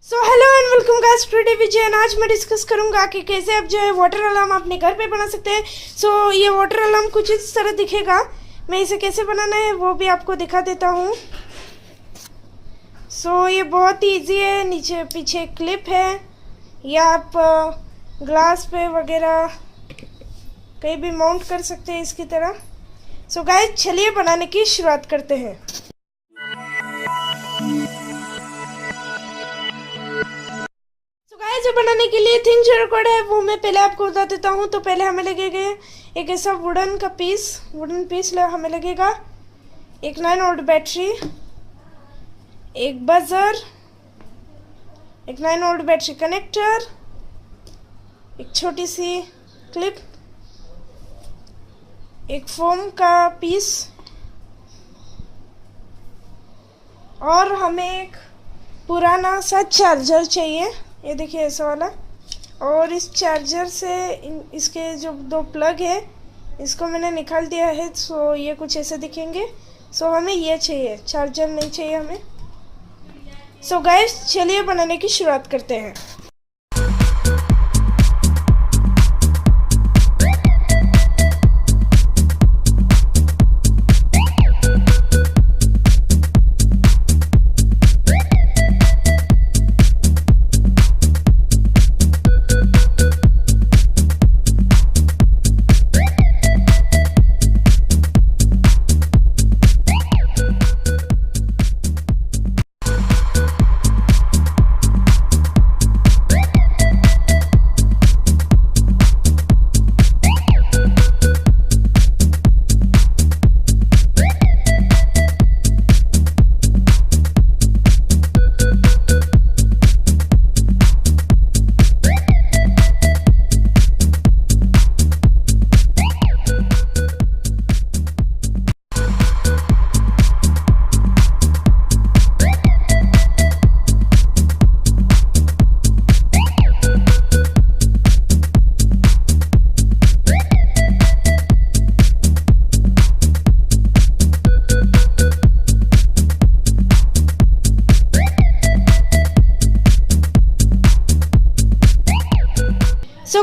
So hello and welcome guys today Vijay. आज मैं discuss करूंगा कि कैसे आप जो है वाटर अलार्म अपने घर पे बना सकते हैं। ये वाटर अलार्म कुछ इस तरह दिखेगा। मैं इसे कैसे बनाना है वो भी आपको दिखा देता हूँ। ये बहुत ही इजी है। नीचे पीछे क्लिप है या आप ग्लास पे वगैरह कहीं भी माउंट कर सकते हैं इसकी तरह। गाइस चलिए बनाने की शुरुआत करते हैं। गाइस बनाने के लिए थिंग्स जो रिक्वायर्ड है वो मैं पहले आपको बता देता हूँ। तो पहले हमें लगेगा एक ऐसा वुडन पीस हमें लगेगा, एक 9 वोल्ट बैटरी, एक बजर, एक 9 वोल्ट बैटरी कनेक्टर, एक छोटी सी क्लिप, एक फोम का पीस और हमें एक पुराना सा चार्जर चाहिए। ये देखिए ऐसा वाला। और इस चार्जर से इसके जो 2 प्लग है इसको मैंने निकाल दिया है। ये कुछ ऐसे दिखेंगे। हमें ये चाहिए, चार्जर नहीं चाहिए हमें। गाइस चलिए बनाने की शुरुआत करते हैं।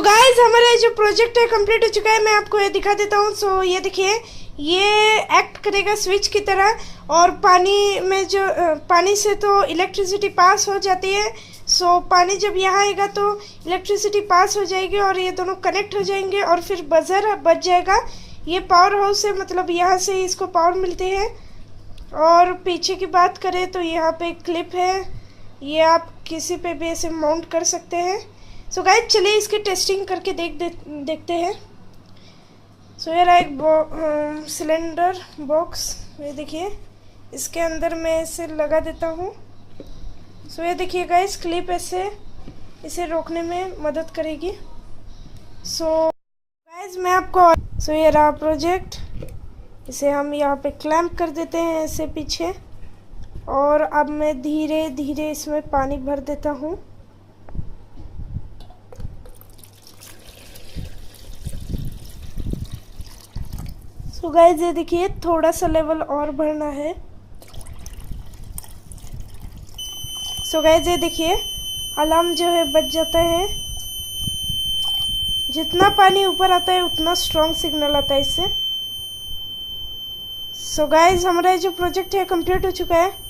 गाइस हमारा जो प्रोजेक्ट है कंप्लीट हो चुका है। मैं आपको ये दिखा देता हूँ। ये देखिए, ये एक्ट करेगा स्विच की तरह। और पानी में जो पानी से तो इलेक्ट्रिसिटी पास हो जाती है। पानी जब यहाँ आएगा तो इलेक्ट्रिसिटी पास हो जाएगी और ये दोनों कनेक्ट हो जाएंगे और फिर बजर बज जाएगा। ये पावर हाउस है, मतलब यहाँ से इसको पावर मिलती है। और पीछे की बात करें तो यहाँ पे क्लिप है, ये आप किसी पे भी ऐसे माउंट कर सकते हैं। गाइस चलिए इसकी टेस्टिंग करके देखते हैं। ये रहा एक सिलेंडर बॉक्स। ये देखिए, इसके अंदर मैं इसे लगा देता हूँ। ये देखिए गाइस, क्लिप ऐसे इसे रोकने में मदद करेगी। गाइस मैं आपको ये रहा प्रोजेक्ट। इसे हम यहाँ पे क्लैंप कर देते हैं ऐसे पीछे। और अब मैं धीरे धीरे इसमें पानी भर देता हूँ। गाइस ये देखिए, थोड़ा सा लेवल और भरना है। गाइस ये देखिए, अलार्म जो है बज जाता है। जितना पानी ऊपर आता है उतना स्ट्रॉन्ग सिग्नल आता है इससे। गाइस हमारा जो प्रोजेक्ट है कंप्लीट हो चुका है।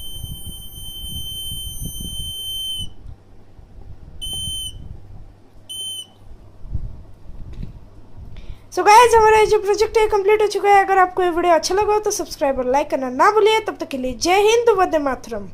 गाइस हमारा जो प्रोजेक्ट है कंप्लीट हो चुका है। अगर आपको ये वीडियो अच्छा लगा हो तो सब्सक्राइब और लाइक करना ना भूलिए। तब तक के लिए जय हिंद, वंदे मातरम।